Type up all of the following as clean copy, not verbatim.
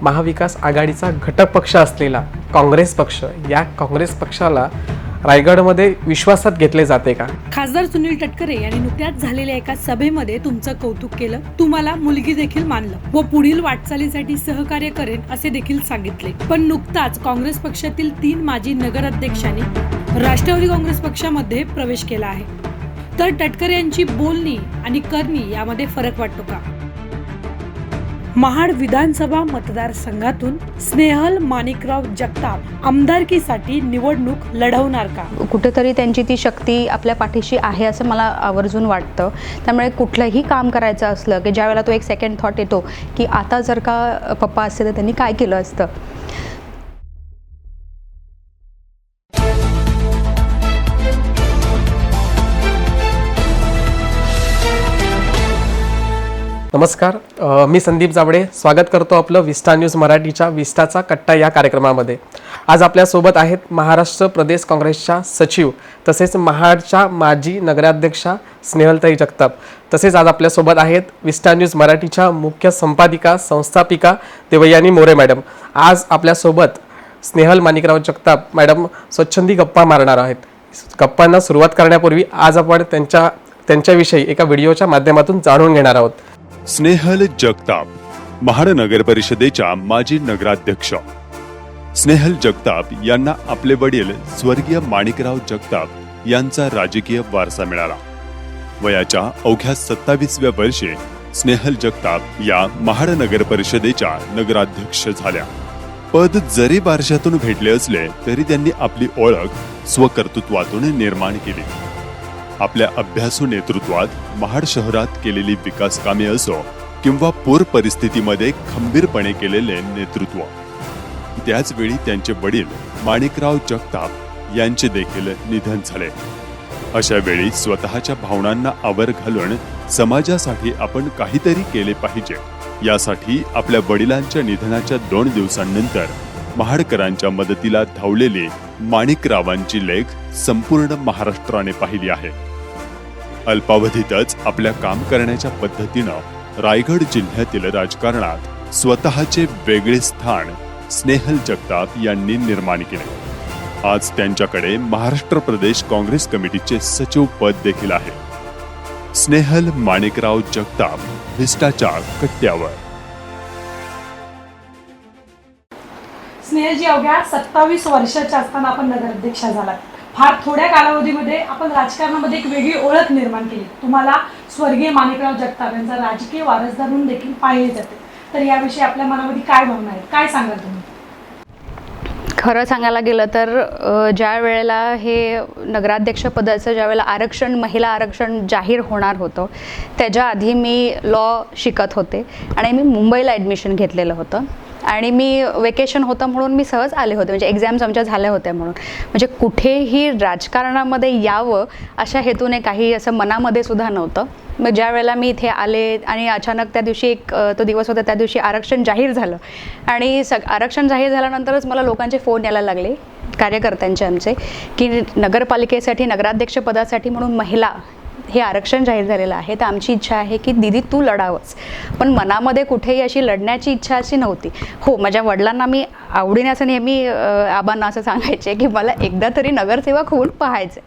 महाविकास आघाडीचा घटक पक्ष असलेला काँग्रेस पक्ष, या काँग्रेस पक्षाला रायगडमध्ये विश्वासात घेतले जाते का? खासदार सुनील तटकरे यांनी नुकत्याच झालेल्या एका सभेमध्ये तुमचं कौतुक केलं, तुम्हाला मुलगी देखील मानलं व पुढील वाटचालीसाठी सहकार्य करेन असे देखील सांगितले. पण नुकताच काँग्रेस पक्षातील 3 माजी नगराध्यक्षांनी राष्ट्रवादी काँग्रेस पक्षामध्ये प्रवेश केला आहे. तर तटकरे यांची बोलणी आणि करणी यामध्ये फरक वाटतो का? महाड विधानसभा मतदारसंघातून स्नेहल माणिकराव जगताप आमदारकीसाठी निवडणूक लढवणार का? कुठेतरी त्यांची ती शक्ती आपल्या पाठीशी आहे असं मला आवर्जून वाटतं. त्यामुळे कुठलंही काम करायचं असलं की ज्यावेळेला तो एक सेकंड थॉट येतो की आता जर का पप्पा असते तर त्यांनी काय केलं असतं. नमस्कार, मी संदीप जावडे स्वागत करतो आपलं विस्टा न्यूज मराठीच्या विस्टाचा कट्टा या कार्यक्रमामध्ये. आज आपल्यासोबत आहेत महाराष्ट्र प्रदेश काँग्रेसच्या सचिव तसेच महाडच्या माजी नगराध्यक्षा स्नेहलताई जगताप. तसेच आज आपल्यासोबत आहेत विस्टा न्यूज मराठीच्या मुख्य संपादिका संस्थापिका देवयानी मोरे मॅडम. आज आपल्यासोबत स्नेहल माणिकराव जगताप मॅडम स्वच्छंदी गप्पा मारणार आहेत. गप्पांना सुरुवात करण्यापूर्वी आज आपण त्यांच्याविषयी एका व्हिडिओच्या माध्यमातून जाणून घेणार आहोत. स्नेहल जगताप, महाड नगर परिषदेच्या माजी नगराध्यक्ष. स्नेहल जगताप यांना आपले वडील स्वर्गीय माणिकराव जगताप यांचा राजकीय वारसा मिळाला. वयाच्या अवघ्या 27व्या वर्षी स्नेहल जगताप या महाड नगर परिषदेच्या नगराध्यक्ष झाल्या. पद जरी बारशातून भेटले असले तरी त्यांनी आपली ओळख स्वकर्तृत्वातून निर्माण केली. आपल्या अभ्यासू नेतृत्वात महाड शहरात केलेली विकास कामे असो किंवा पूर परिस्थितीमध्ये खंबीरपणे केलेले नेतृत्व. त्याचवेळी त्यांचे वडील माणिकराव जगताप यांचे देखील निधन झाले. अशा वेळी स्वतःच्या भावनांना आवर घालून समाजासाठी आपण काहीतरी केले पाहिजे, यासाठी आपल्या वडिलांच्या निधनाच्या 2 दिवसांनंतर महाडकरांच्या मदतीला धावलेली माणिकरावांची लेख संपूर्ण महाराष्ट्राने पाहिली आहे. अल्पावधीतच आपल्या काम करण्याच्या पद्धतीनं रायगड जिल्ह्यातील राजकारणात स्वतःचे वेगळे स्थान स्नेहल जगताप यांनी निर्माण केले. आज त्यांच्याकडे महाराष्ट्र प्रदेश काँग्रेस कमिटीचे सचिव पद देखील आहे. स्नेहल माणिकराव जगताप विस्टाच्या कट्ट्यावर. स्नेहलजी, अवघ्या 27 वर्षाच्या असताना आपण नगराध्यक्षा झालात. फार थोड्या कालावधीमध्ये आपण राजकारणामध्ये एक वेगळी ओळख निर्माण केली. तुम्हाला स्वर्गीय माणिकराव जगताप यांचा राजकीय वारसदार म्हणून देखील पाहिले जाते. तर याविषयी आपल्या मनामध्ये काय भावना आहेत, काय सांगाल तुम्ही? खरं सांगायला गेलं तर ज्या वेळेला हे नगराध्यक्षपदाचं ज्यावेळेला आरक्षण, महिला आरक्षण जाहीर होणार होतं त्याच्या आधी मी लॉ शिकत होते आणि मी मुंबईला ॲडमिशन घेतलेलं होतं आणि मी वेकेशन होतं म्हणून मी सहज आले होते, म्हणजे एक्झाम्स आमच्या झाल्या होत्या म्हणून. म्हणजे कुठेही राजकारणामध्ये यावं अशा हेतूने काही असं मनामध्ये सुद्धा नव्हतं. मग ज्या वेळेला मी इथे आले आणि अचानक त्या दिवशी तो दिवस होता, त्या दिवशी आरक्षण जाहीर झालं आणि आरक्षण जाहीर झाल्यानंतरच मला लोकांचे फोन यायला लागले, कार्यकर्त्यांचे आमचे, की नगरपालिकेसाठी नगराध्यक्षपदासाठी म्हणून महिला हे आरक्षण जाहीर झालेलं आहे, तर आमची इच्छा आहे की दीदी तू लढावंच. पण मनामध्ये कुठेही अशी लढण्याची इच्छा अशी नव्हती. हो, माझ्या वडिलांना मी आवडीने असं नेहमी आबांना असं सांगायचे की मला एकदा तरी नगरसेवक होऊन पाहायचं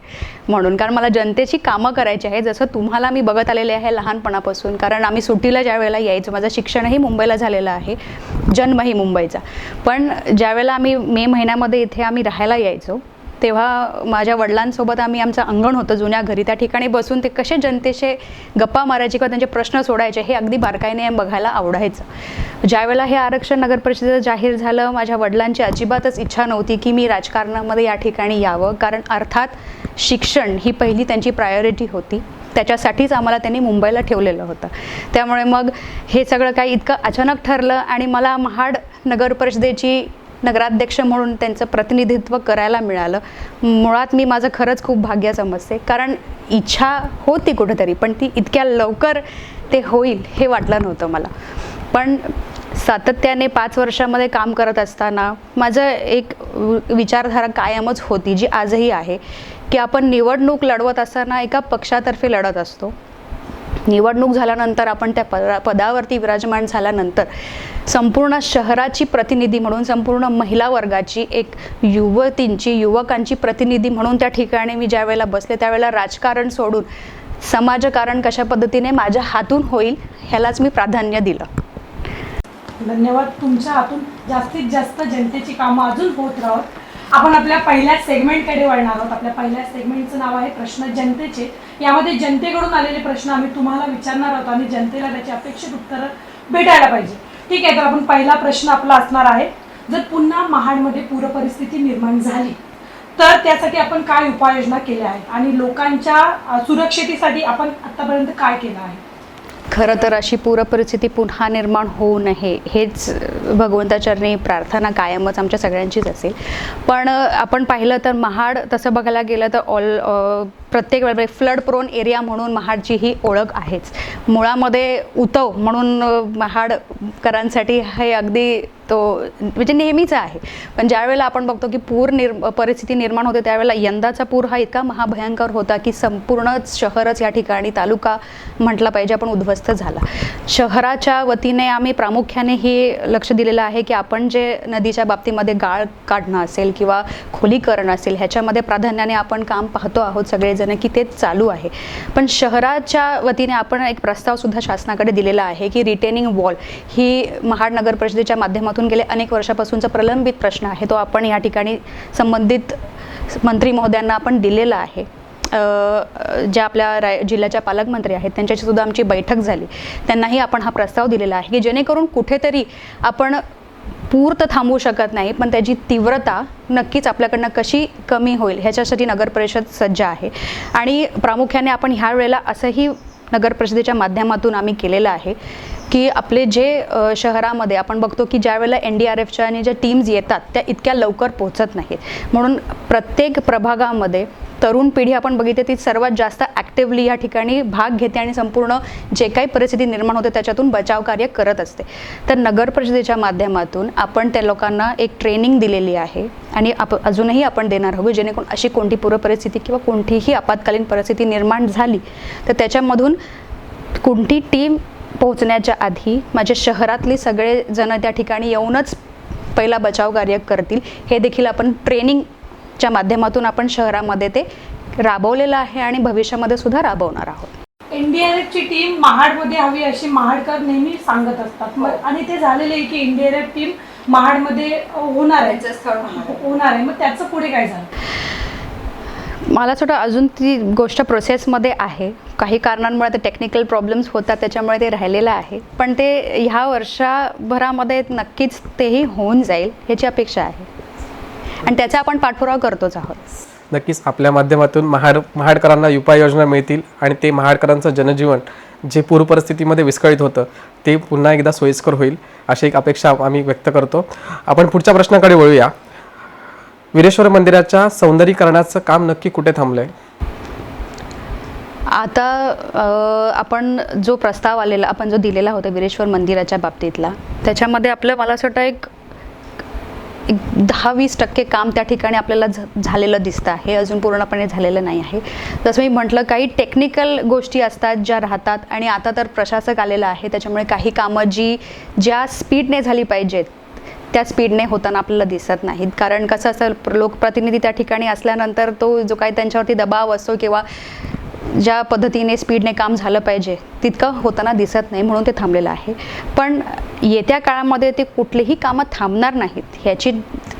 म्हणून, कारण मला जनतेची कामं करायची आहे, जसं तुम्हाला मी बघत आलेले आहे लहानपणापासून. कारण आम्ही सुट्टीला ज्या वेळेला यायचो, माझं शिक्षणही मुंबईला झालेलं आहे, जन्मही मुंबईचा, पण ज्यावेळेला आम्ही मे महिन्यामध्ये इथे आम्ही राहायला यायचो तेव्हा माझ्या वडिलांसोबत आम्ही आमचं अंगण होतं जुन्या घरी, त्या ठिकाणी बसून ते कसे जनतेचे गप्पा मारायचे किंवा त्यांचे प्रश्न सोडायचे हे अगदी बारकाईने बघायला आवडायचं. ज्यावेळेला हे आरक्षण नगर परिषदेचं जाहीर झालं, माझ्या वडिलांची अजिबातच इच्छा नव्हती की मी राजकारणामध्ये या ठिकाणी यावं, कारण अर्थात शिक्षण ही पहिली त्यांची प्रायोरिटी होती. त्याच्यासाठीच आम्हाला त्यांनी मुंबईला ठेवलेलं होतं. त्यामुळे मग हे सगळं काही इतकं अचानक ठरलं आणि मला महाड नगर परिषदेची नगराध्यक्ष म्हणून त्यांचं प्रतिनिधित्व करायला मिळालं. मुळात मी माझं खरंच खूप भाग्य समजते, कारण इच्छा होती कुठेतरी, पण ती इतक्या लवकर ते होईल हे वाटलं नव्हतं मला. पण सातत्याने 5 वर्षामध्ये काम करत असताना माझं एक विचारधारा कायमच होती, जी आजही आहे, की आपण निवडणूक लढवत असताना एका पक्षातर्फे लढत असतो. निवडणूक झाल्यानंतर आपण त्या पदावरती विराजमान झाल्यानंतर संपूर्ण शहराची प्रतिनिधी म्हणून, संपूर्ण महिला वर्गाची, एक युवकांची प्रतिनिधी म्हणून त्या ठिकाणी मी ज्या वेळेला बसले त्यावेळेला राजकारण सोडून समाजकारण कशा पद्धतीने माझ्या हातून होईल ह्यालाच मी प्राधान्य दिलं. धन्यवाद. तुमच्या हातून जास्तीत जास्त जनतेची कामं अजून होत राहोत. आपण आपल्या पहिल्या सेगमेंटकडे वळणार आहोत. आपल्या पहिल्या सेगमेंटचं नाव आहे प्रश्न जनतेचे. यामध्ये जनतेकडून आलेले प्रश्न आम्ही तुम्हाला विचारणार आहोत आणि जनतेला त्याची अपेक्षित उत्तरं भेटायला पाहिजे. ठीक आहे, तर आपण पहिला प्रश्न आपला असणार आहे, जर पुन्हा महाडमध्ये पूरपरिस्थिती निर्माण झाली तर त्यासाठी आपण काय उपाययोजना केल्या आहेत आणि लोकांच्या सुरक्षेसाठी आपण आतापर्यंत काय केलं आहे? खरं तर अशी पूरपरिस्थिती पुन्हा निर्माण होऊ नये हेच भगवंताचरणी प्रार्थना कायमच आमच्या सगळ्यांचीच असेल. पण आपण पाहिलं तर महाड तसं बघायला गेलं तर प्रत्येक वेळेला फ्लड प्रोन एरिया म्हणून महाडची ही ओळख आहेच. मुळामध्ये उतव म्हणून महाडकरांसाठी हे अगदी तो म्हणजे नेहमीच आहे. पण ज्यावेळेला आपण बघतो की परिस्थिती निर्माण होते त्यावेळेला यंदाचा पूर हा इतका महाभयंकर होता की संपूर्ण शहरच या ठिकाणी, तालुका म्हटला पाहिजे आपण, उद्ध्वस्त झाला. शहराच्या वतीने आम्ही प्रामुख्याने हे लक्ष दिलेलं आहे की आपण जे नदीच्या बाबतीमध्ये गाळ काढणं असेल किंवा खोलीकरण असेल ह्याच्यामध्ये प्राधान्याने आपण काम पाहतो आहोत सगळेजण की ते चालू आहे. पण शहराच्या वतीने आपण एक प्रस्तावसुद्धा शासनाकडे दिलेला आहे की रिटेनिंग वॉल ही महाड नगर परिषदेच्या माध्यमातून गेले अनेक वर्षापासूनचा प्रलंबित प्रश्न आहे, तो आपण या ठिकाणी संबंधित मंत्री महोदयांना आपण दिलेला आहे. ज्या आपल्या जिल्ह्याच्या पालकमंत्री आहेत त्यांच्याशी सुद्धा आमची बैठक झाली. त्यांनाही आपण हा प्रस्ताव दिलेला आहे की जेणेकरून कुठेतरी आपण पूर तर थांबवू शकत नाही पण त्याची तीव्रता नक्कीच आपल्याकडनं कशी कमी होईल ह्याच्यासाठी नगर परिषद सज्ज आहे. आणि प्रामुख्याने आपण ह्या वेळेला असंही नगर परिषदेच्या माध्यमातून आम्ही केलेलं आहे की आपले जे शहरामध्ये आपण बघतो की ज्या वेळेला NDRFच्या आणि ज्या टीम्स येतात त्या इतक्या लवकर पोहोचत नाहीत, म्हणून प्रत्येक प्रभागामध्ये तरुण पिढी आपण बघितली ती सर्वात जास्त ॲक्टिव्हली या ठिकाणी भाग घेते आणि संपूर्ण जे काही परिस्थिती निर्माण होते त्याच्यातून बचाव कार्य करत असते. तर नगर परिषदेच्या माध्यमातून आपण त्या लोकांना एक ट्रेनिंग दिलेली आहे आणि अजूनही आपण देणार आहोत जेणेकरून अशी कोणती पूरपरिस्थिती किंवा कोणतीही आपत्कालीन परिस्थिती निर्माण झाली तर त्याच्यामधून कोणती टीम पोहोचण्याच्या आधी माझ्या शहरातली सगळे जण त्या ठिकाणी येऊनच पहिला बचाव कार्य करतील हे देखील आपण ट्रेनिंगच्या माध्यमातून आपण शहरामध्ये ते राबवलेलं आहे आणि भविष्यामध्ये सुद्धा राबवणार आहोत. NDRFची टीम महाडमध्ये हवी अशी महाडकर नेहमी सांगत असतात आणि ते झालेले आहे की NDRF टीम महाडमध्ये होणार आहे. मग त्याचं पुढे काय झालं? मला वाटतं अजून ती गोष्ट प्रोसेसमध्ये आहे. काही कारणांमुळे ते टेक्निकल प्रॉब्लेम्स होतात त्याच्यामुळे ते राहिलेलं आहे. पण ते ह्या वर्षभरामध्ये नक्कीच तेही होऊन जाईल ह्याची अपेक्षा आहे आणि त्याचा आपण पाठपुरावा करतोच आहोत. नक्कीच आपल्या माध्यमातून महाडकरांना उपाययोजना मिळतील आणि ते महाडकरांचं जनजीवन जे पूर परिस्थितीमध्ये विस्कळीत होतं ते पुन्हा एकदा सोयीस्कर होईल अशी एक अपेक्षा आम्ही व्यक्त करतो. आपण पुढच्या प्रश्नाकडे वळूया. वीरेश्वर मंदिराच्या सौंदर्यीकरणाचं काम नक्की कुठे थांबलंय? आता आपण जो प्रस्ताव आलेला आपण जो दिलेला होता वीरेश्वर मंदिराच्या बाबतीतला त्याच्यामध्ये आपलं मला असं वाटतं एक 10-20% काम त्या ठिकाणी आपल्याला झालेलं दिसतं आहे, अजून पूर्णपणे झालेलं नाही आहे. जसं मी म्हटलं काही टेक्निकल गोष्टी असतात ज्या राहतात आणि आता तर प्रशासक आलेला आहे त्याच्यामुळे काही कामं ज्या स्पीडने झाली पाहिजेत त्या स्पीडने होताना आपल्याला दिसत नाहीत. कारण कसं असं लोकप्रतिनिधी त्या ठिकाणी असल्यानंतर तो जो काही त्यांच्यावरती दबाव असतो किंवा ज्या पद्धतीने स्पीडने काम झालं पाहिजे तितकं होताना दिसत नाही म्हणून ते थांबलेलं आहे. पण येत्या काळामध्ये ते कुठलीही कामं थांबणार नाहीत ह्याची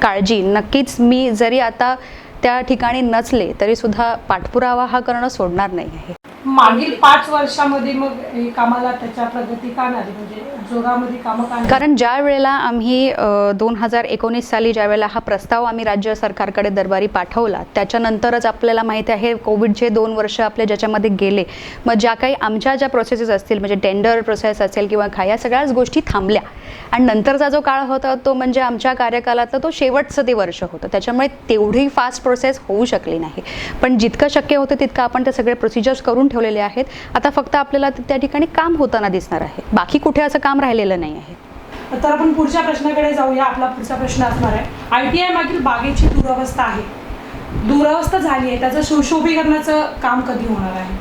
काळजी नक्कीच मी जरी आता त्या ठिकाणी नसले तरीसुद्धा पाठपुरावा हा करणं सोडणार नाही आहे. मागील 5 वर्षामध्ये मग हे कामाला त्याच्या प्रगती का नाही, म्हणजे जोरामध्ये कामं का नाही? कारण ज्या वेळेला आम्ही 2019 साली ज्या वेळेला हा प्रस्ताव आम्ही राज्य सरकारकडे दरबारी पाठवला त्याच्यानंतरच आपल्याला माहिती आहे कोविडचे 2 वर्ष आपले ज्याच्यामध्ये गेले. मग ज्या काही आमच्या ज्या प्रोसेसेस असतील म्हणजे टेंडर प्रोसेस असेल किंवा या सगळ्याच गोष्टी थांबल्या आणि नंतरचा जो काळ होता तो म्हणजे आमच्या कार्यकालातलं तो शेवटचं ते वर्ष होतं. त्याच्यामुळे तेवढी फास्ट प्रोसेस होऊ शकली नाही. पण जितकं शक्य होतं तितकं आपण ते सगळे प्रोसिजर्स करून ठेवलेले आहेत. आता फक्त आपल्याला त्या ठिकाणी काम होताना दिसणार आहे, बाकी कुठे असं काम राहिलेलं नाही आहे. तर आपण पुढच्या प्रश्नाकडे जाऊया. आपला पुढचा प्रश्न असणार आहे ITI मागील बागेची दुरवस्था आहे, दुरवस्था झाली आहे, त्याचं सुशोभीकरणाचं काम कधी होणार आहे?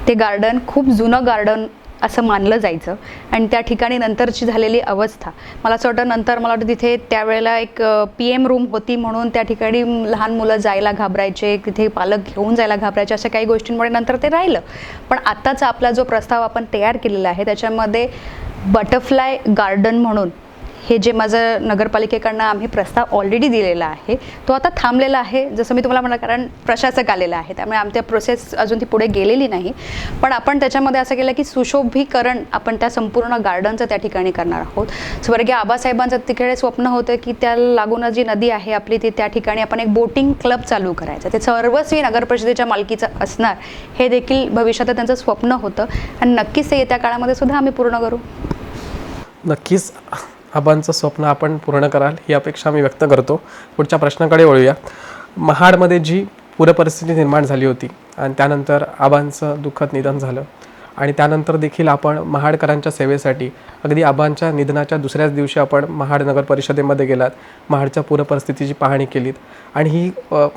ते गार्डन खूप जुनं गार्डन असं मानलं जायचं आणि त्या ठिकाणी नंतरची झालेली अवस्था, मला असं वाटतं नंतर मला वाटतं तिथे त्यावेळेला एक PM रूम होती म्हणून त्या ठिकाणी लहान मुलं जायला घाबरायचे, तिथे पालक घेऊन जायला घाबरायचे, अशा काही गोष्टींमुळे नंतर ते राहिलं. पण आत्ताचा आपला जो प्रस्ताव आपण तयार केलेला आहे त्याच्यामध्ये बटरफ्लाय गार्डन म्हणून हे जे माझं नगरपालिकेकडनं आम्ही प्रस्ताव ऑलरेडी दिलेला आहे तो आता थांबलेला आहे, जसं मी तुम्हाला म्हटलं, कारण प्रशासक आलेला आहे त्यामुळे आमच्या प्रोसेस अजून ती पुढे गेलेली नाही. पण आपण त्याच्यामध्ये असं केलं की सुशोभीकरण आपण त्या संपूर्ण गार्डनचं त्या ठिकाणी करणार आहोत. स्वर्गीय आबासाहेबांचं तिकडे स्वप्न होतं की त्याला लागून जी नदी आहे आपली ती त्या ठिकाणी आपण एक बोटिंग क्लब चालू करायचं, ते सर्वस्वी नगरपरिषदेच्या मालकीचं असणार, हे देखील भविष्यात त्यांचं स्वप्न होतं आणि नक्कीच ते येत्या काळामध्ये सुद्धा आम्ही पूर्ण करू. नक्कीच आबांचं स्वप्न आपण पूर्ण कराल ही अपेक्षा मी व्यक्त करतो. पुढच्या प्रश्नाकडे वळूया. महाडमध्ये जी पूरपरिस्थिती निर्माण झाली होती आणि त्यानंतर आबांचं दुःखद निधन झालं आणि त्यानंतर देखील आपण महाडकरांच्या सेवेसाठी अगदी आबांच्या निधनाच्या दुसऱ्याच दिवशी आपण महाड नगर परिषदेमध्ये गेलात, महाडच्या पूरपरिस्थितीची पाहणी केलीत आणि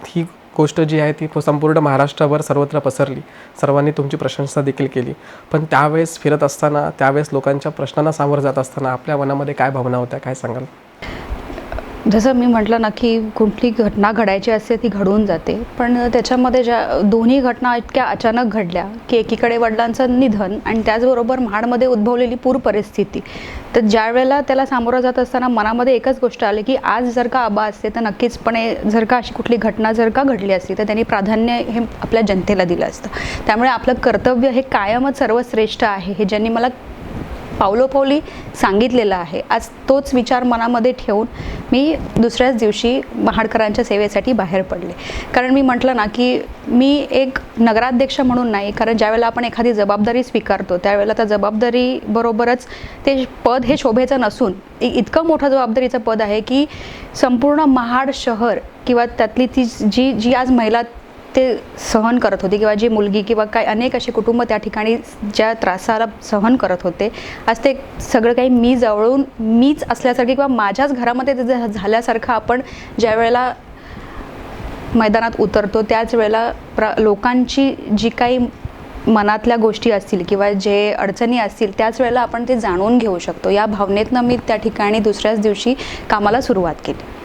ही गोष्ट जी आहे ती संपूर्ण महाराष्ट्रावर सर्वत्र पसरली. सर्वांनी तुमची प्रशंसा देखील केली. पण त्यावेळेस फिरत असताना, त्यावेळेस लोकांच्या प्रश्नांना सामोरं जात असताना आपल्या मनामध्ये काय भावना होत्या, काय सांगाल? जसं मी म्हटलं ना की कुठली घटना घडायची असते ती घडून जाते, पण त्याच्यामध्ये ज्या दोन्ही घटना इतक्या अचानक घडल्या की एकीकडे वडिलांचं निधन आणि त्याचबरोबर महाडमध्ये उद्भवलेली पूर परिस्थिती, तर ज्या वेळेला त्याला सामोरं जात असताना मनामध्ये एकच गोष्ट आली की आज जर का आबा असते तर नक्कीचपणे जर का अशी कुठली घटना जर का घडली असती तर त्यांनी प्राधान्य हे आपल्या जनतेला दिलं असतं. त्यामुळे आपलं कर्तव्य हे कायमच सर्वश्रेष्ठ आहे हे ज्यांनी मला पावलोपावली सांगितलेलं आहे. आज तोच विचार मनामध्ये ठेवून मी दुसऱ्याच दिवशी महाडकरांच्या सेवेसाठी बाहेर पडले. कारण मी म्हटलं ना की मी एक नगराध्यक्ष म्हणून नाही, कारण ज्यावेळेला आपण एखादी जबाबदारी स्वीकारतो त्यावेळेला त्या जबाबदारीबरोबरच ते पद हे शोभेचं नसून इतकं मोठं जबाबदारीचं पद आहे की संपूर्ण महाड शहर किंवा त्यातली ती जी आज महिला ते सहन करत होती किंवा जी मुलगी किंवा काय अनेक असे कुटुंब त्या ठिकाणी ज्या त्रासाला सहन करत होते, आज ते सगळं काही मी जवळून मीच असल्यासारखे किंवा माझ्याच घरामध्ये ते झाल्यासारखं आपण ज्या वेळेला मैदानात उतरतो त्याच वेळेला लोकांची जी काही मनातल्या गोष्टी असतील किंवा जे अडचणी असतील त्याच वेळेला आपण ते जाणून घेऊ शकतो. या भावनेतनं मी त्या ठिकाणी दुसऱ्याच दिवशी कामाला सुरुवात केली.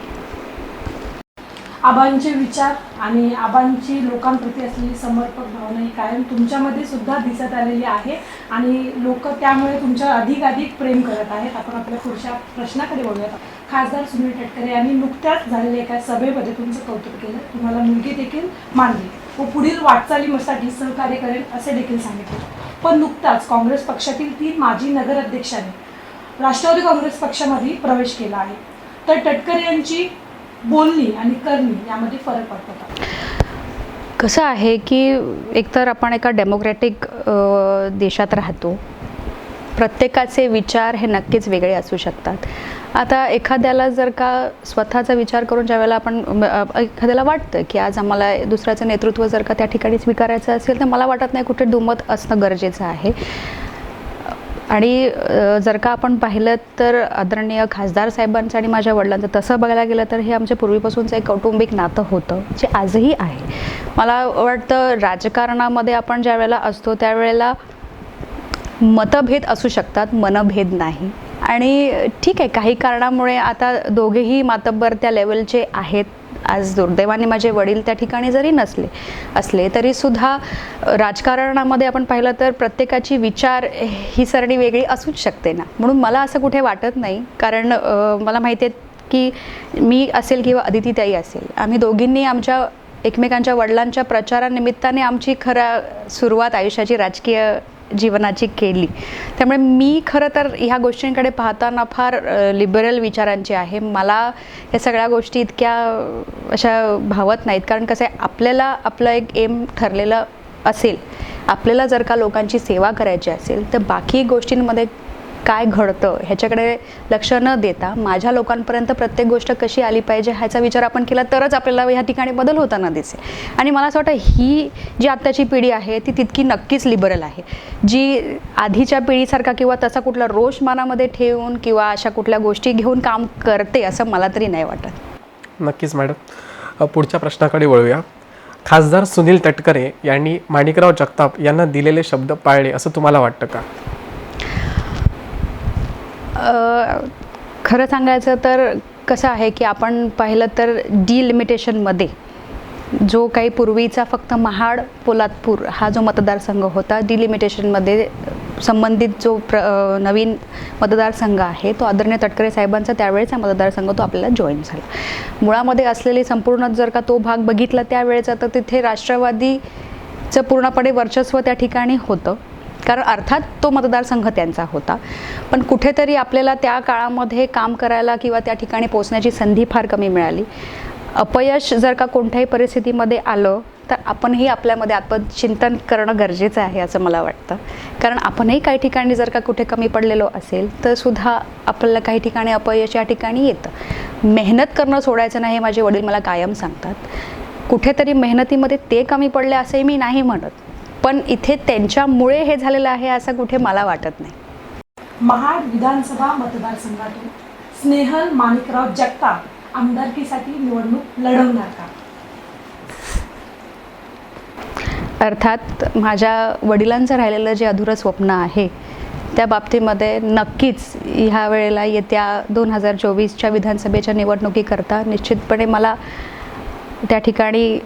आबांचे विचार आणि आबांची लोकांप्रती असलेली समर्पक भावना ही कायम तुमच्यामध्ये सुद्धा दिसत आलेली आहे आणि लोक त्यामुळे तुमच्यावर अधिकाधिक प्रेम करत आहेत. आपण आपल्या पुढच्या प्रश्नाकडे वळूयात. खासदार सुनील तटकरे यांनी नुकत्याच झालेल्या एका सभेमध्ये तुमचं कौतुक केलं, तुम्हाला मुलगी देखील मानली व पुढील वाटचालीसाठी सहकार्य करेल असे देखील सांगितले. पण नुकताच काँग्रेस पक्षातील 3 माजी नगराध्यक्षांनी राष्ट्रवादी काँग्रेस पक्षामध्ये प्रवेश केला आहे. तर तटकरे यांची बोलणी आणि करणी यामध्ये फरक पडतो का? कसं आहे की एकतर आपण एका डेमोक्रॅटिक देशात राहतो, प्रत्येकाचे विचार हे नक्कीच वेगळे असू शकतात. आता एखाद्याला जर का स्वतःचा विचार करून ज्यावेळेला आपण एखाद्याला वाटतं की आज आम्हाला दुसऱ्याचं नेतृत्व जर का त्या ठिकाणी स्वीकारायचं असेल तर मला वाटत नाही कुठे दुमत असणं गरजेचं आहे. आणि जर का आपण पाहिलं तर आदरणीय खासदार साहेबांचं आणि माझ्या वडिलांचं तसं बघायला गेलं तर हे आमच्या पूर्वीपासूनचं एक कौटुंबिक नातं होतं जे आजही आहे. मला वाटतं राजकारणामध्ये आपण ज्या वेळेला असतो त्यावेळेला मतभेद असू शकतात, मनभेद नाही. आणि ठीक आहे, काही कारणामुळे आता दोघेही मातब्बर त्या लेवलचे आहेत. आज दुर्दैवाने माझे वडील त्या ठिकाणी जरी असले तरीसुद्धा राजकारणामध्ये आपण पाहिलं तर प्रत्येकाची विचार ही सरणी वेगळी असूच शकते ना. म्हणून मला असं कुठे वाटत नाही, कारण मला माहिती आहे की मी असेल किंवा अदितीताई असेल, आम्ही दोघींनी आमच्या एकमेकांच्या वडिलांच्या प्रचारानिमित्ताने आमची सुरुवात आयुष्याची राजकीय जीवनाची केली. त्यामुळे मी खरं तर ह्या गोष्टींकडे पाहताना फार लिबरल विचारांची आहे. मला या सगळ्या गोष्टी इतक्या अशा भावत नाहीत, कारण कसं आहे आपल्याला आपलं एक एम ठरलेलं असेल, आपल्याला जर का लोकांची सेवा करायची असेल तर बाकी गोष्टींमध्ये काय घडतं ह्याच्याकडे लक्ष न देता माझ्या लोकांपर्यंत प्रत्येक गोष्ट कशी आली पाहिजे ह्याचा विचार आपण केला तरच आपल्याला ह्या ठिकाणी बदल होताना दिसेल. आणि मला असं वाटतं ही जी आत्ताची पिढी आहे ती तितकी नक्कीच लिबरल आहे. जी आधीच्या पिढीसारखा किंवा तसा कुठला रोष मनामध्ये ठेवून किंवा अशा कुठल्या गोष्टी घेऊन काम करते असं मला तरी नाही वाटत. नक्कीच मॅडम. पुढच्या प्रश्नाकडे वळूया. खासदार सुनील तटकरे यांनी माणिकराव जगताप यांना दिलेले शब्द पाळले असं तुम्हाला वाटतं का? खरं सांगायचं तर कसं आहे की आपण पाहिलं तर डिलिमिटेशनमध्ये जो काही पूर्वीचा फक्त महाड पोलादपूर हा जो मतदारसंघ होता, डिलिमिटेशनमध्ये संबंधित जो नवीन मतदारसंघ आहे तो आदरणीय तटकरे साहेबांचा त्यावेळेचा मतदारसंघ तो आपल्याला जॉईन झाला. मुळामध्ये असलेली संपूर्ण जर का तो भाग बघितला त्यावेळेचा, तर तिथे राष्ट्रवादीचं पूर्णपणे वर्चस्व त्या ठिकाणी होतं, कारण अर्थात तो मतदारसंघ त्यांचा होता. पण कुठेतरी आपल्याला त्या काळामध्ये काम करायला किंवा त्या ठिकाणी पोहोचण्याची संधी फार कमी मिळाली. अपयश जर का कोणत्याही परिस्थितीमध्ये आलं तर आपणही आपल्यामध्ये आत्मचिंतन करणं गरजेचं आहे असं मला वाटतं. कारण आपणही काही ठिकाणी जर का कुठे कमी पडलेलो असेल तर सुद्धा आपल्याला काही ठिकाणी अपयश या ठिकाणी येतं. मेहनत करणं सोडायचं नाही, माझे वडील मला कायम सांगतात. कुठेतरी मेहनतीमध्ये ते कमी पडले असंही मी नाही म्हणत, पण इथे त्यांच्यामुळे हे झालेलं आहे असं कुठे मला वाटत नाही. महाड विधानसभा मतदारसंघातून स्नेहल माणिकराव जगताप आमदारकीसाठी निवडणूक लढवणार का? अर्थात माझ्या वडिलांचं राहिलेलं जे अधुरं स्वप्न आहे त्या बाबतीमध्ये नक्कीच ह्या वेळेला येत्या 2024च्या विधानसभेच्या निवडणुकीकरता निश्चितपणे मला त्या ठिकाणी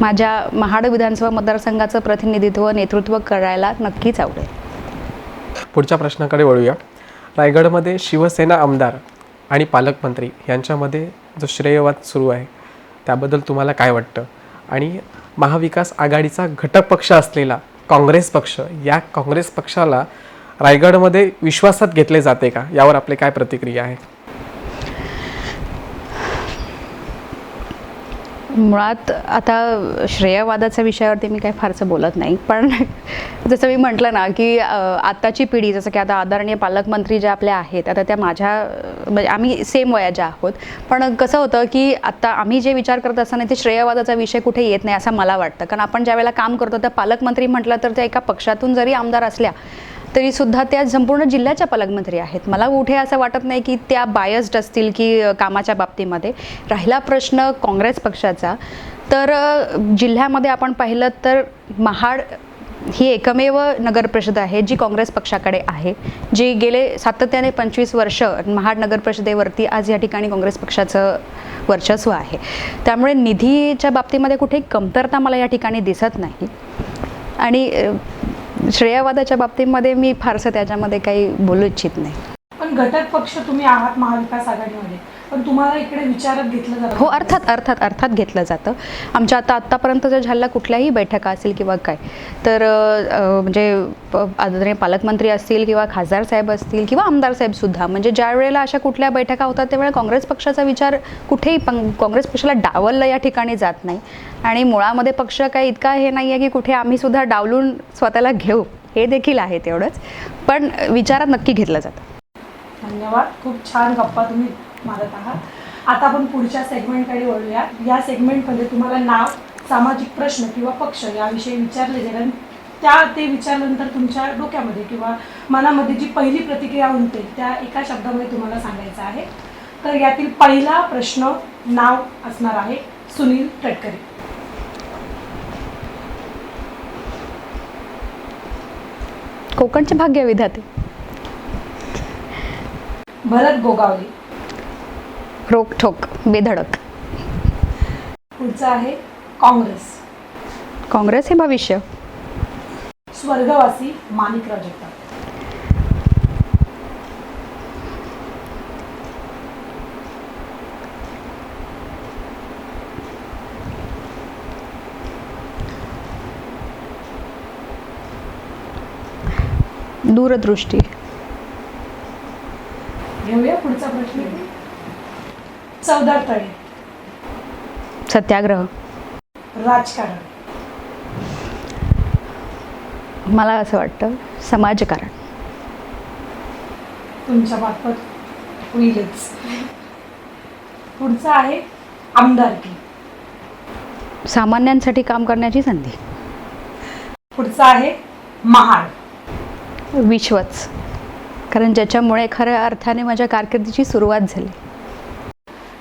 माझ्या महाड विधानसभा मतदारसंघाचं प्रतिनिधित्व नेतृत्व करायला नक्कीच आवडेल. पुढच्या प्रश्नाकडे वळूया. रायगडमध्ये शिवसेना आमदार आणि पालकमंत्री यांच्यामध्ये जो श्रेयवाद सुरू आहे त्याबद्दल तुम्हाला काय वाटतं? आणि महाविकास आघाडीचा घटक पक्ष असलेला काँग्रेस पक्ष, या काँग्रेस पक्षाला रायगडमध्ये विश्वासात घेतले जाते का? यावर आपली काय प्रतिक्रिया आहे? मुळात आता श्रेयवादाच्या विषयावरती मी काही फारसं बोलत नाही, पण जसं मी म्हटलं ना की आत्ताची पिढी, जसं की आता आदरणीय पालकमंत्री ज्या आपल्या आहेत, आता त्या माझ्या म्हणजे आम्ही सेम वयाच्या आहोत, पण कसं होतं की आता आम्ही जे विचार करत असताना ते श्रेयवादाचा विषय कुठे येत नाही असं मला वाटतं. कारण आपण ज्या वेळेला काम करतो त्या पालकमंत्री म्हटलं तर त्या एका पक्षातून जरी आमदार असल्या तरीसुद्धा त्या संपूर्ण जिल्ह्याच्या पालकमंत्री आहेत. मला कुठे असं वाटत नाही की त्या बायस्ड असतील की कामाच्या बाबतीमध्ये. राहिला प्रश्न काँग्रेस पक्षाचा, तर जिल्ह्यामध्ये आपण पाहिलं तर महाड ही एकमेव नगरपरिषद आहे जी काँग्रेस पक्षाकडे आहे, जी गेले सातत्याने 25 वर्ष महाड नगरपरिषदेवरती आज या ठिकाणी काँग्रेस पक्षाचं वर्चस्व आहे. त्यामुळे निधीच्या बाबतीमध्ये कुठेही कमतरता मला या ठिकाणी दिसत नाही. आणि श्रेयवादाच्या बाबतीमध्ये मी फारसं त्याच्यामध्ये काही बोलू इच्छित नाही. पण घटक पक्ष तुम्ही आहात महाविकास आघाडीमध्ये, पण तुम्हाला इकडे विचारात घेतलं जातं? हो, अर्थात घेतलं जातं. आमच्या आत्तापर्यंत जर झालेल्या कुठल्याही बैठका असतील किंवा काय, तर म्हणजे आदरणीय पालकमंत्री असतील किंवा खासदार साहेब असतील किंवा आमदार साहेबसुद्धा, म्हणजे ज्या वेळेला अशा कुठल्या बैठका होतात त्यावेळेला काँग्रेस पक्षाचा विचार कुठेही काँग्रेस पक्षाला डावललं या ठिकाणी जात नाही. आणि मुळामध्ये पक्ष काही इतका हे नाही आहे की कुठे आम्ही सुद्धा डावलून स्वतःला घेऊ, हे देखील आहे तेवढंच, पण विचारात नक्की घेतलं जातं. धन्यवाद. खूप छान गप्पा तुम्ही मारत आहात. आता आपण पुढच्या सेगमेंटकडे वळूया. या सेगमेंटमध्ये तुम्हाला नाव, सामाजिक प्रश्न किंवा पक्ष याविषयी विचारले गेले, ते विचारल्यानंतर तुमच्या डोक्यामध्ये किंवा मनामध्ये जी पहिली प्रतिक्रिया उमटेल त्या एका शब्दामध्ये तुम्हाला सांगायचं आहे. तर यातील पहिला प्रश्न नाव असणार आहे सुनील तटकरे. कोकणचे भाग्य विधाते. भरत गोगावले. रोकठोक, बेधडक. पुढचं आहे काँग्रेस. काँग्रेस हे भविष्य. स्वर्गवासी माणिकराव जगताप. दूरदृष्टी. घेऊया पुढचा प्रश्न. चौदार तळे. सत्याग्रह. राजकारण. मला असं वाटतं समाजकारण. तुमच्या मार्फत होईलच. पुढचं आहे आमदारकी. सामान्यांसाठी काम करण्याची संधी. पुढचं आहे महाड. विश्वच, कारण ज्याच्यामुळे खऱ्या अर्थाने माझ्या कारकिर्दीची सुरुवात झाली.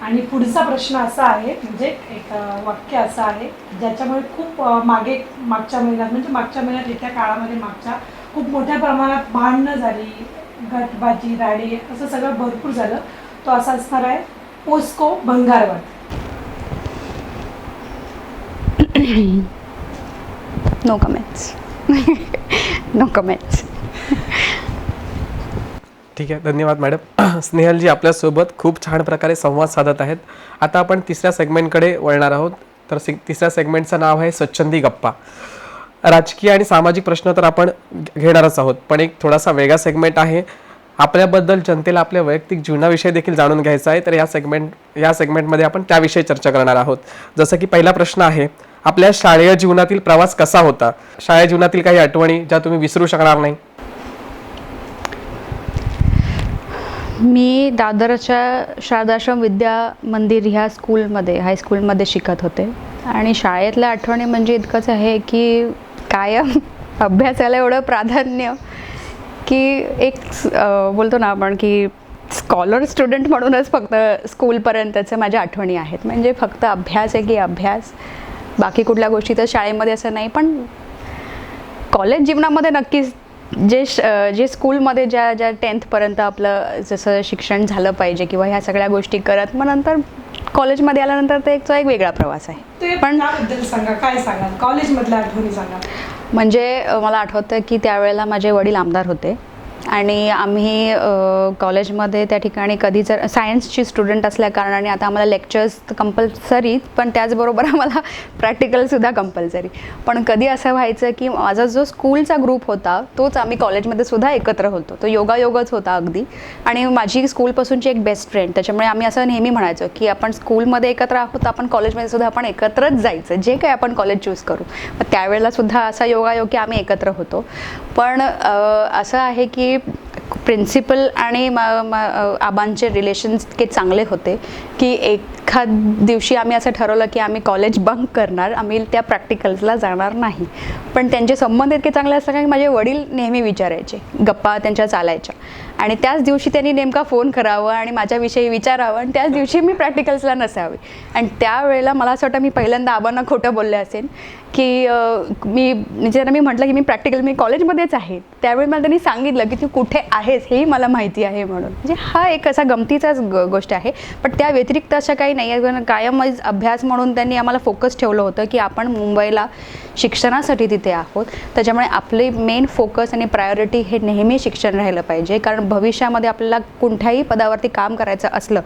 आणि पुढचा प्रश्न असा आहे, म्हणजे एक वाक्य असं आहे ज्याच्यामुळे खूप मागच्या महिन्यात येत्या काळामध्ये खूप मोठ्या प्रमाणात भांडणं झाली, गटबाजी, राडे, असं सगळं भरपूर झालं. तो असा असणार आहे, पोस्को भंगारवाड. No comments. No comments. ठीक आहे, धन्यवाद मॅडम. स्नेहलजी आपल्यासोबत खूप छान प्रकारे संवाद साधत आहेत. आता आपण तिसऱ्या सेगमेंटकडे वळणार आहोत. तर तिसऱ्या सेगमेंटचं नाव आहे स्वच्छंदी गप्पा. राजकीय आणि सामाजिक प्रश्न तर आपण घेणारच आहोत, पण एक थोडासा वेगळा सेगमेंट आहे. आपल्याबद्दल जनतेला आपल्या वैयक्तिक जीवनाविषयी देखील जाणून घ्यायचं आहे. तर या सेगमेंटमध्ये आपण त्याविषयी चर्चा करणार आहोत. जसं की पहिला प्रश्न आहे, आपल्या शालेय जीवनातील प्रवास कसा होता? शाळेय जीवनातील काही आठवणी ज्या तुम्ही विसरू शकणार नाही? मी दादरच्या शारदाश्रम विद्या मंदिर ह्या हायस्कूलमध्ये शिकत होते. आणि शाळेतल्या आठवणी म्हणजे इतकंच आहे की कायम अभ्यासाला एवढं प्राधान्य की एक बोलतो ना आपण की स्कॉलर स्टुडंट म्हणूनच फक्त स्कूलपर्यंतच्या माझ्या आठवणी आहेत. म्हणजे फक्त अभ्यास आहे की अभ्यास, बाकी कुठल्या गोष्टी तर शाळेमध्ये असं नाही. पण कॉलेज जीवनामध्ये नक्कीच जे स्कूलमध्ये ज्या 10thपर्यंत आपलं जसं शिक्षण झालं पाहिजे किंवा ह्या सगळ्या गोष्टी करत, मग नंतर कॉलेजमध्ये आल्यानंतर ते एक वेगळा प्रवास आहे. पण त्याबद्दल सांगा, काय सांगाल कॉलेजमधल्या आठवणी सांगा. म्हणजे मला आठवतं की त्यावेळेला माझे वडील आमदार होते आणि आम्ही कॉलेजमध्ये त्या ठिकाणी कधी जर सायन्सची स्टुडंट असल्या कारणाने आता आम्हाला लेक्चर्स कंपल्सरी, पण त्याचबरोबर आम्हाला प्रॅक्टिकलसुद्धा कंपल्सरी. पण कधी असं व्हायचं की माझा जो स्कूलचा ग्रुप होता तोच आम्ही कॉलेजमध्ये सुद्धा एकत्र होतो. तो योगायोगच होता अगदी. आणि माझी स्कूलपासूनची एक बेस्ट फ्रेंड, त्याच्यामुळे आम्ही असं नेहमी म्हणायचो की आपण स्कूलमध्ये एकत्र आहोत, आपण कॉलेजमध्ये सुद्धा आपण एकत्रच जायचं, जे काही आपण कॉलेज चूज करू. मग त्यावेळेला सुद्धा असा योगायोग की आम्ही एकत्र होतो. पण असं आहे की प्रिन्सिपल आणि आबांचे रिलेशन्स इतके चांगले होते की एखाद दिवशी आम्ही असं ठरवलं की आम्ही कॉलेज बंक करणार, आम्ही त्या प्रॅक्टिकल्सला जाणार नाही. पण त्यांचे संबंध इतके चांगले असतात की माझे वडील नेहमी विचारायचे, गप्पा त्यांच्या चालायच्या. आणि त्याच दिवशी त्यांनी नेमका फोन करावं आणि माझ्याविषयी विचारावं आणि त्याच दिवशी मी प्रॅक्टिकल्सला नसावे. आणि त्यावेळेला मला असं वाटतं मी पहिल्यांदा आबांना खोटं बोलले असेल की ज्यांना मी म्हटलं की मी कॉलेजमध्येच आहे, त्यावेळी मला त्यांनी सांगितलं की तू कुठे आहेस हेही मला माहिती आहे म्हणून. म्हणजे हा एक असा गमतीचाच गोष्ट आहे. पण त्या व्यतिरिक्त अशा काही नाही आहे. कायमच अभ्यास म्हणून त्यांनी आम्हाला फोकस ठेवलं होतं की आपण मुंबईला शिक्षणासाठी तिथे आहोत, त्याच्यामुळे आपले मेन फोकस आणि प्रायोरिटी हे नेहमी शिक्षण राहिलं पाहिजे. कारण भविष्यामध्ये आपल्याला कोणत्याही पदावरती काम करायचं असलं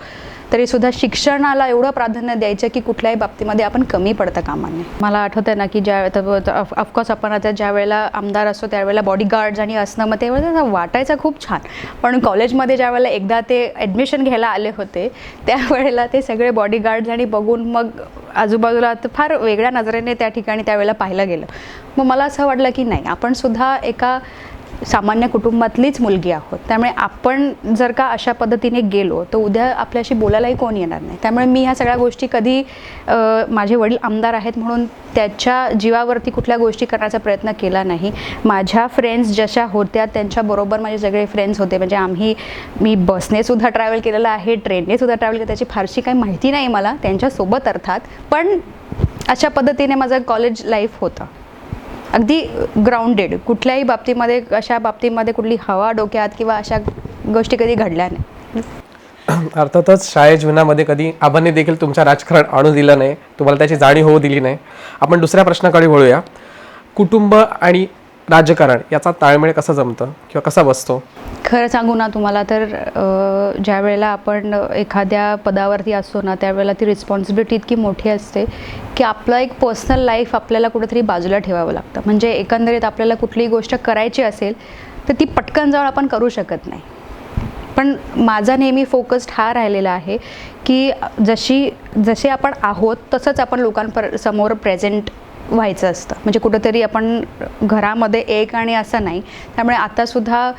तरीसुद्धा शिक्षणाला एवढं प्राधान्य द्यायचं की कुठल्याही बाबतीमध्ये आपण कमी पडता कामा नये. मला आठवतं ना की ऑफकोर्स आपण आता ज्या वेळेला आमदार असतो त्यावेळेला बॉडीगार्ड्स आणि असणं, मग त्यावेळेला वाटायचं खूप छान. पण कॉलेजमध्ये ज्या वेळेला एकदा ते ॲडमिशन घ्यायला आले होते त्यावेळेला ते सगळे बॉडीगार्ड्स आणि बघून मग आजूबाजूला फार वेगळ्या नजरेने त्या ठिकाणी त्यावेळेला पाहिलं गेलं. मग मला असं वाटलं की नाही, आपण सुद्धा एका सामान्य कुटुंबातलीच मुलगी आहोत, त्यामुळे आपण जर का अशा पद्धतीने गेलो तर उद्या आपल्याशी बोलायलाही कोण येणार नाही. त्यामुळे मी ह्या सगळ्या गोष्टी कधी माझे वडील आमदार आहेत म्हणून त्याच्या जीवावरती कुठल्या गोष्टी करण्याचा प्रयत्न केला नाही. माझ्या फ्रेंड्स जशा होत्या त्यांच्याबरोबर माझे सगळे फ्रेंड्स होते. म्हणजे मी बसने सुद्धा ट्रॅव्हल केलेलं आहे, ट्रेनने सुद्धा ट्रॅव्हल केलं, त्याची फारशी काही माहिती नाही मला त्यांच्यासोबत अर्थात. पण अशा पद्धतीने माझं कॉलेज लाईफ होतं, अगदी ग्राउंडेड. कुठल्याही बाबतीमध्ये अशा बाबतीमध्ये कुठली हवा डोक्यात किंवा अशा गोष्टी कधी घडल्या नाही. अर्थातच शाळेय जीवनामध्ये कधी आबांनी देखील तुमच्या राजकारण आणू दिलं नाही, तुम्हाला त्याची जाणीव होऊ दिली नाही. आपण दुसऱ्या प्रश्नाकडे वळूया. कुटुंब आणि राजकारण याचा ताळमेळ कसा जमतं किंवा कसा बसतो? खरं सांगू ना तुम्हाला तर ज्या वेळेला आपण एखाद्या पदावरती असतो ना त्यावेळेला ती रिस्पॉन्सिबिलिटी इतकी मोठी असते की आपलं एक पर्सनल लाईफ आपल्याला कुठेतरी बाजूला ठेवावं लागतं. म्हणजे एकंदरीत आपल्याला कुठलीही गोष्ट करायची असेल तर ती पटकन जाऊन आपण करू शकत नाही. पण माझा नेहमी फोकस्ड हा राहिलेला आहे की जसे आपण आहोत तसंच आपण लोकांसमोर प्रेझेंट व्हायचं असतं. म्हणजे कुठंतरी आपण घरामध्ये एक आणि असं नाही. त्यामुळे आतासुद्धा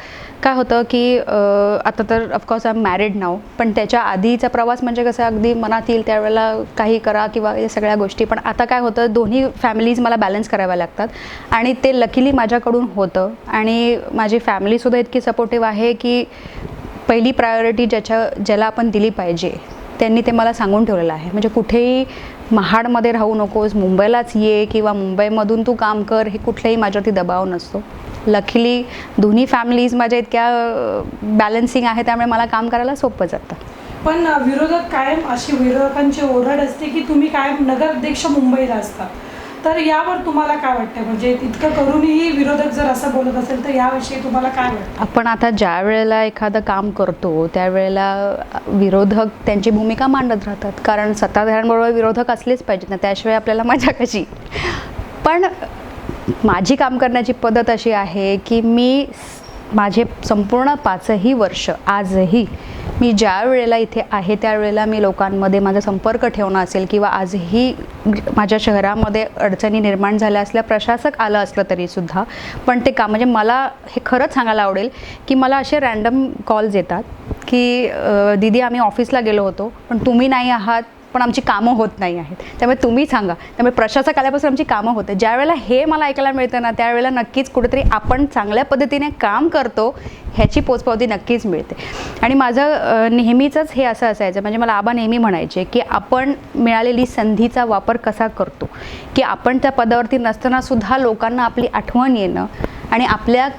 काय होतं की आता तर ऑफकोर्स आय एम मॅरिड नाव, पण त्याच्या आधीचा प्रवास म्हणजे कसं अगदी मनात येईल त्यावेळेला काही करा किंवा या सगळ्या गोष्टी. पण आता काय होतं, दोन्ही फॅमिलीज मला बॅलन्स कराव्या लागतात आणि ते लकीली माझ्याकडून होतं. आणि माझी फॅमिलीसुद्धा इतकी सपोर्टिव्ह आहे की पहिली प्रायोरिटी ज्याला आपण दिली पाहिजे त्यांनी ते मला सांगून ठेवलेलं आहे. म्हणजे कुठेही महाडमध्ये राहू नकोस, मुंबईलाच ये किंवा मुंबईमधून तू काम कर, हे कुठलाही माझ्यावरती दबाव नसतो. लकीली दोन्ही फॅमिलीज माझ्या इतक्या बॅलन्सिंग आहे, त्यामुळे मला काम करायला सोपं जातं. पण विरोधक कायम अशी विरोधकांची ओरड असते की तुम्ही कायम नगराध्यक्ष मुंबईला असता, तर यावर तुम्हाला काय वाटतं? म्हणजे इतकं करूनही विरोधक जर असं बोलत असेल तर याविषयी तुम्हाला काय वाटतं? आपण आता ज्या वेळेला एखादं काम करतो त्यावेळेला विरोधक त्यांची भूमिका मांडत राहतात, कारण सत्ताधाऱ्यांबरोबर विरोधक असलेच पाहिजेत ना, त्याशिवाय आपल्याला मजा कशी. पण माझी काम करण्याची पद्धत अशी आहे की मी माझे संपूर्ण 5ही वर्ष आजही मी ज्या वेळेला इथे आहे त्यावेळेला मी लोकांमध्ये माझा संपर्क ठेवणं असेल किंवा आजही माझ्या शहरामध्ये अडचणी निर्माण झाल्या असल्या, प्रशासक आलं असलं तरीसुद्धा, पण ते काम म्हणजे मला हे खरंच सांगायला आवडेल की मला असे रँडम कॉल्स येतात की दीदी आम्ही ऑफिसला गेलो होतो पण तुम्ही नाही आहात, पण आमची कामं होत नाही आहेत, त्यामुळे तुम्ही सांगा. त्यामुळे प्रशासक आल्यापासून आमची कामं होतं. ज्या वेळेला हे मला ऐकायला मिळतं ना, त्यावेळेला नक्कीच कुठेतरी आपण चांगल्या पद्धतीने काम करतो ह्याची पोचपावती नक्कीच मिळते. आणि माझं नेहमीचंच हे असं असायचं, म्हणजे मला आबा नेहमी म्हणायचे की आपण मिळालेली संधीचा वापर कसा करतो, की आपण त्या पदावरती नसतानासुद्धा लोकांना आपली आठवण येणं आणि आपल्या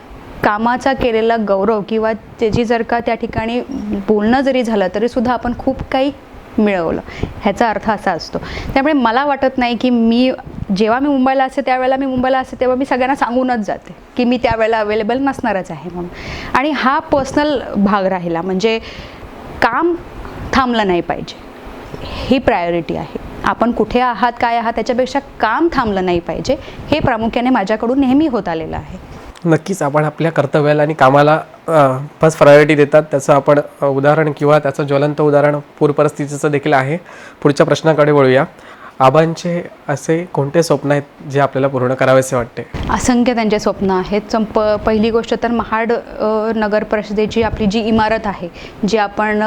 कामाचा केलेला गौरव किंवा त्याची जर का त्या ठिकाणी बोलणं जरी झालं तरीसुद्धा आपण खूप काही मिळवलं, ह्याचा अर्थ असा असतो. त्यामुळे मला वाटत नाही की जेव्हा मी मुंबईला असते त्यावेळेला मी मुंबईला असते तेव्हा मी सगळ्यांना सांगूनच जाते की मी त्यावेळेला अवेलेबल नसणारच आहे म्हणून. आणि हा पर्सनल भाग राहिला, म्हणजे काम थांबलं नाही पाहिजे, ही प्रायोरिटी आहे. आपण कुठे आहात काय आहात त्याच्यापेक्षा काम थांबलं नाही पाहिजे, हे प्रामुख्याने माझ्याकडून नेहमी होत आलेलं आहे. नक्कीच आपण आपल्या कर्तव्याला आणि कामाला फर्स्ट प्रायोरिटी देतात. त्याचं आपण उदाहरण किंवा त्याचं ज्वलंत उदाहरण पूर परिस्थितीचं देखील आहे. पुढच्या प्रश्नाकडे वळूया. आबांचे असे कोणते स्वप्न आहेत जे आपल्याला पूर्ण करावेसे वाटते? असंख्य त्यांचे स्वप्न आहेत. पहिली गोष्ट तर महाड नगर परिषदेची आपली जी इमारत आहे, जी आपण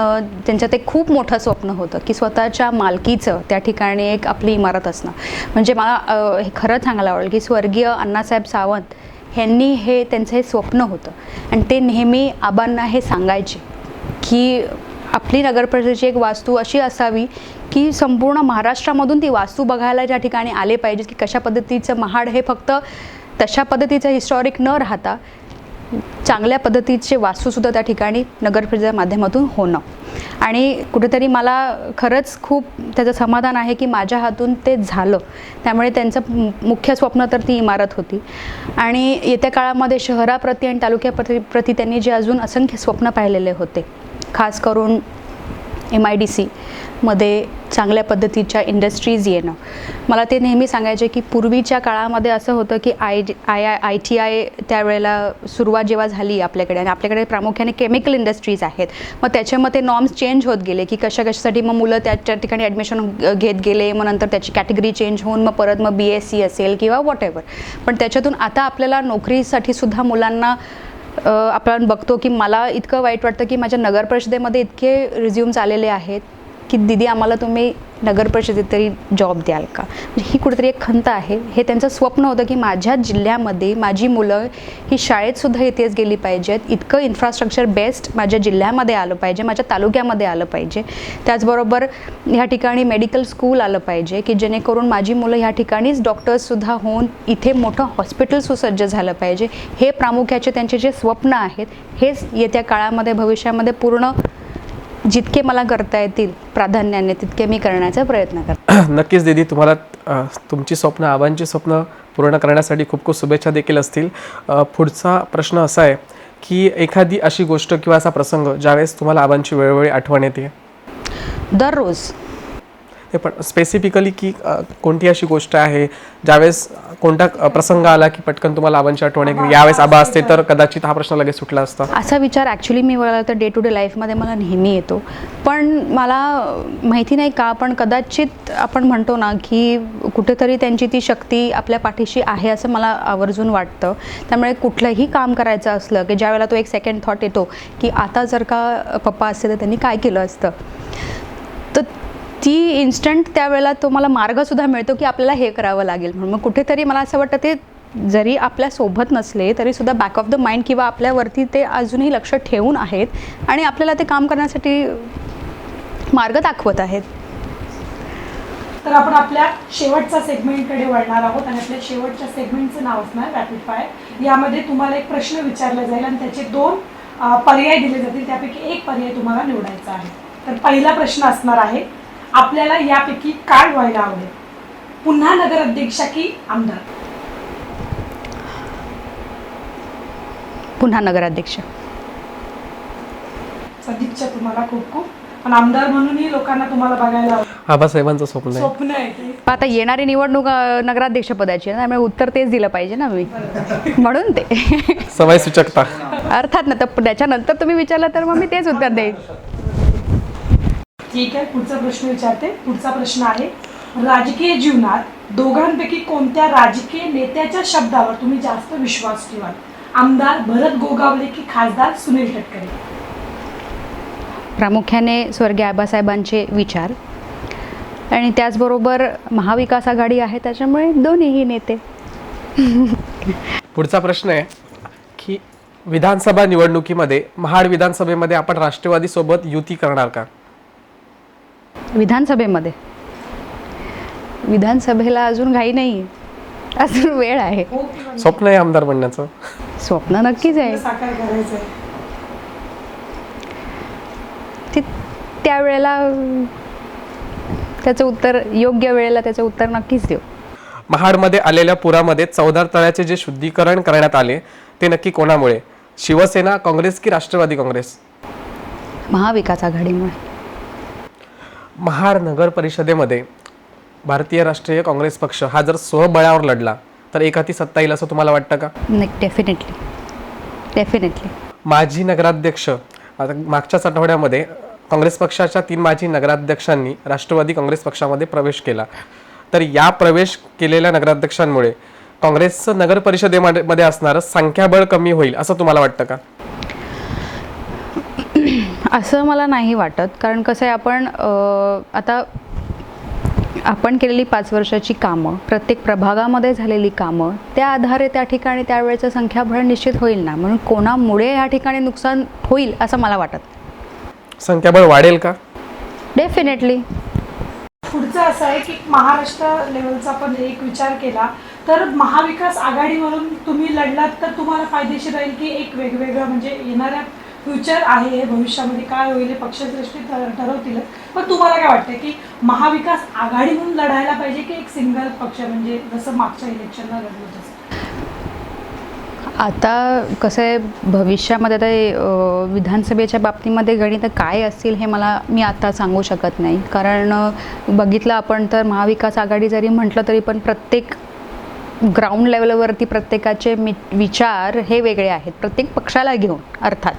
त्यांचं ते खूप मोठं स्वप्न होतं की स्वतःच्या मालकीचं त्या ठिकाणी एक आपली इमारत असणं. म्हणजे मला हे खरं सांगायला आवडेल की स्वर्गीय अण्णासाहेब सावंत ह्यांनी हे त्यांचं हे स्वप्न होतं आणि ते नेहमी आबांना हे सांगायचे की आपली नगरपरिषदेची एक वास्तू अशी असावी की संपूर्ण महाराष्ट्रामधून ती वास्तू बघायला ज्या ठिकाणी आले पाहिजे की कशा पद्धतीचं महाड हे फक्त तशा पद्धतीचं हिस्टॉरिक न राहता चांगल्या पद्धतीचे वास्तूसुद्धा त्या ठिकाणी नगरपरिषदेच्या माध्यमातून होणं. आणि कुठेतरी मला खरंच खूप त्याचं समाधान आहे की माझ्या हातून ते झालं. त्यामुळे त्यांचं मुख्य स्वप्न तर ती इमारत होती. आणि येत्या काळामध्ये शहराप्रती आणि तालुक्याप्रती त्यांनी जे अजून असंख्य स्वप्न पाहिलेले होते, खास करून MIDC मध्ये चांगल्या पद्धतीच्या इंडस्ट्रीज येणं. मला ते नेहमी सांगायचे की पूर्वीच्या काळामध्ये असं होतं की ITI त्यावेळेला सुरुवात जेव्हा झाली आपल्याकडे, आणि आपल्याकडे प्रामुख्याने केमिकल इंडस्ट्रीज आहेत, मग त्याच्यामध्ये नॉर्म्स चेंज होत गेले की कशासाठी मग मुलं त्या ठिकाणी ॲडमिशन घेत गेले, मग नंतर त्याची कॅटेगरी चेंज होऊन मग परत मग BSc असेल किंवा वॉटेवर. पण त्याच्यातून आता आपल्याला नोकरीसाठी सुद्धा मुलांना आपण बघतो की मला इतकं वाईट वाटतं की माझ्या नगर परिषदेमध्ये इतके रिझ्यूम्स आलेले आहेत की दीदी आम्हाला तुम्ही नगर परिषदेत तरी जॉब द्याल का. म्हणजे ही कुठेतरी एक खंत आहे. हे त्यांचं स्वप्न होतं की माझ्या जिल्ह्यामध्ये माझी मुलं ही शाळेतसुद्धा इथेच गेली पाहिजेत, इतकं इन्फ्रास्ट्रक्चर बेस्ट माझ्या जिल्ह्यामध्ये आलं पाहिजे, माझ्या तालुक्यामध्ये आलं पाहिजे. त्याचबरोबर ह्या ठिकाणी मेडिकल स्कूल आलं पाहिजे की जेणेकरून माझी मुलं ह्या ठिकाणीच डॉक्टर्ससुद्धा होऊन इथे मोठं हॉस्पिटल सुसज्ज झालं पाहिजे. हे प्रामुख्याचे त्यांचे जे स्वप्न आहेत हेच येत्या काळामध्ये भविष्यामध्ये पूर्ण जितके मला करता येतील प्राधान्याने तितके मी करण्याचा प्रयत्न करते. नक्कीच दीदी, तुम्हाला तुमची स्वप्न, आबांची स्वप्न पूर्ण करण्यासाठी खूप खूप शुभेच्छा देखील असतील. पुढचा प्रश्न असा आहे की एखादी अशी गोष्ट किंवा असा प्रसंग ज्यावेळेस तुम्हाला आबांची वेळोवेळी आठवण येते? दररोज. हे पण स्पेसिफिकली की कोणती अशी गोष्ट आहे ज्यावेळेस कोणता प्रसंग आला की पटकन तुम्हाला आबांची आठवण आहे की यावेळेस आबा असते तर कदाचित हा प्रश्न लगेच सुटला असता? असा विचार ॲक्च्युली मी बघायला तर डे टू डे लाईफमध्ये मला नेहमी येतो, पण मला माहिती नाही का, पण कदाचित आपण म्हणतो ना की कुठेतरी त्यांची ती शक्ती आपल्या पाठीशी आहे असं मला आवर्जून वाटतं. त्यामुळे कुठलंही काम करायचं असलं की ज्यावेळेला तो एक सेकंड थॉट येतो की आता जर का पप्पा असते तर त्यांनी काय केलं असतं, तर ती इन्स्टंट त्यावेळेला तो मला मार्गसुद्धा मिळतो की आपल्याला हे करावं लागेल म्हणून. मग कुठेतरी मला असं वाटतं ते जरी आपल्यासोबत नसले तरीसुद्धा बॅक ऑफ द माइंड किंवा आपल्यावरती ते अजूनही लक्ष ठेवून आहेत आणि आपल्याला ते काम करण्यासाठी मार्ग दाखवत आहेत. तर आपण आपल्या शेवटच्या सेगमेंटकडे वळणार आहोत आणि आपल्या शेवटच्या सेगमेंटचं नाव असणार रॅपिड फायर. यामध्ये तुम्हाला एक प्रश्न विचारला जाईल आणि त्याचे 2 पर्याय दिले जातील. त्यापैकी एक पर्याय तुम्हाला निवडायचा आहे. तर पहिला प्रश्न असणार आहे, आपल्याला यापैकी काय व्हायला आवडेल? पुन्हा नगराध्यक्ष की आमदार? पुन्हा नगराध्यक्ष. सदीपच्या तुम्हाला खूप खूप, पण आमदार म्हणूनही लोकांना तुम्हाला बघायला आवडेल. आबासाहेबांचं स्वप्न आहे. स्वप्न आहे ते. आता येणारी निवडणूक नगराध्यक्ष पदाची आहे ना, त्यामुळे उत्तर तेच दिलं पाहिजे ना मी, म्हणून ते सवय सूचकता. अर्थात ना. तर त्याच्यानंतर तुम्ही विचारलं तर मग मी तेच उत्तर देईन. ठीक आहे, पुढचा प्रश्न विचारते. पुढचा प्रश्न आहे, राजकीय जीवनात दोघांपैकी कोणत्या राजकीय नेत्याच्या शब्दावर तुम्ही जास्त विश्वास ठेवाल? आमदार भरत गोगावले की खासदार सुनील तटकरे? प्रामुख्याने स्वर्गीय आबासाहेबांचे विचार आणि त्याचबरोबर महाविकास आघाडी आहे, त्याच्यामुळे दोन्हीही नेते. पुढचा प्रश्न आहे की विधानसभा निवडणुकीमध्ये महाड विधानसभेमध्ये आपण राष्ट्रवादी सोबत युती करणार का? विधानसभेला अजून घाई नाही, अजून वेळ आहे. हो की नाही? स्वप्न आहे आमदार बनण्याचं. स्वप्न नक्कीच आहे. साकार करायचं आहे. त्यावेळेला त्याचं उत्तर, योग्य वेळेला त्याचं उत्तर नक्कीच देऊ. महाडमध्ये आलेल्या पुरामध्ये 14 तळ्याचे जे शुद्धीकरण करण्यात आले ते नक्की कोणामुळे? शिवसेना, काँग्रेस की राष्ट्रवादी काँग्रेस? महाविकास आघाडीमुळे. महाड नगर परिषदेमध्ये भारतीय राष्ट्रीय काँग्रेस पक्ष हा जर स्वबळावर लढला तर एकाती सत्ता येईल असं तुम्हाला वाटतं का? नाही, डेफिनेटली. माजी नगराध्यक्ष, आता मागच्याच आठवड्यामध्ये काँग्रेस पक्षाच्या 3 माजी नगराध्यक्षांनी राष्ट्रवादी काँग्रेस पक्षामध्ये प्रवेश केला. तर या प्रवेश केलेल्या नगराध्यक्षांमुळे काँग्रेसचं नगर परिषदेमध्ये असणारं संख्याबळ कमी होईल असं तुम्हाला वाटतं का? असं मला नाही वाटत. कारण कसं आहे, आपण केलेली 5 वर्षाची कामं, प्रत्येक प्रभागामध्ये झालेली कामं, त्या आधारे त्या ठिकाणी त्यावेळेचं संख्याबळ निश्चित होईल ना. म्हणून कोणामुळे या ठिकाणी नुकसान होईल असं मला वाटत. संख्याबळ वाढेल का? डेफिनेटली. पुढचं असं आहे की महाराष्ट्र लेवलचा पण एक विचार केला तर महाविकास आघाडीवरून तुम्ही लढलात तर तुम्हाला फायदेशीर राहील की एक वेगवेगळं, म्हणजे येणाऱ्या फ्युचर आहे, भविष्यामध्ये काय होईल हे पक्षश्रेष्ठी ठरवतील. पण तुम्हाला काय वाटतं की महाविकास आघाडी म्हणून लढायला पाहिजे की एक सिंगल पक्ष, म्हणजे जसं मागच्या इलेक्शनला लढलं तसं? आता कसं आहे, भविष्यामध्ये आता विधानसभेच्या बाबतीमध्ये गणित काय असतील हे मी आता सांगू शकत नाही. कारण बघितलं आपण तर महाविकास आघाडी जरी म्हटलं तरी पण प्रत्येक ग्राउंड लेवलवरती प्रत्येकाचे विचार हे वेगळे आहेत, प्रत्येक पक्षाला घेऊन. अर्थात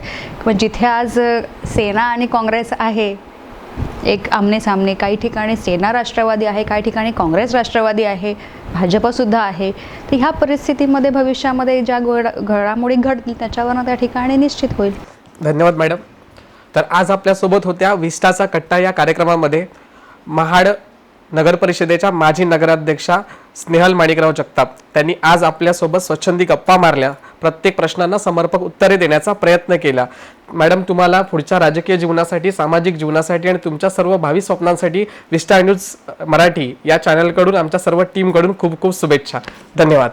पण जिथे आज सेना आणि काँग्रेस आहे एक आमने सामने, काही ठिकाणी सेना राष्ट्रवादी आहे, काही ठिकाणी काँग्रेस राष्ट्रवादी आहे, भाजपसुद्धा आहे. तर ह्या परिस्थितीमध्ये भविष्यामध्ये ज्या घडामोडी घडतील त्याच्यावरनं त्या ठिकाणी निश्चित होईल. धन्यवाद मॅडम. तर आज आपल्यासोबत होत्या विस्टाचा कट्टा या कार्यक्रमामध्ये महाड नगर परिषदेच्या माजी नगराध्यक्षा स्नेहल माणिकराव जगताप. त्यांनी आज आपल्यासोबत स्वच्छंदी गप्पा मारल्या, प्रत्येक प्रश्नांना समर्पक उत्तरे देण्याचा प्रयत्न केला. मॅडम, तुम्हाला पुढच्या राजकीय जीवनासाठी, सामाजिक जीवनासाठी आणि तुमच्या सर्व भावी स्वप्नांसाठी विस्टा न्यूज मराठी या चॅनलकडून, आमच्या सर्व टीमकडून खूप खूप शुभेच्छा. धन्यवाद.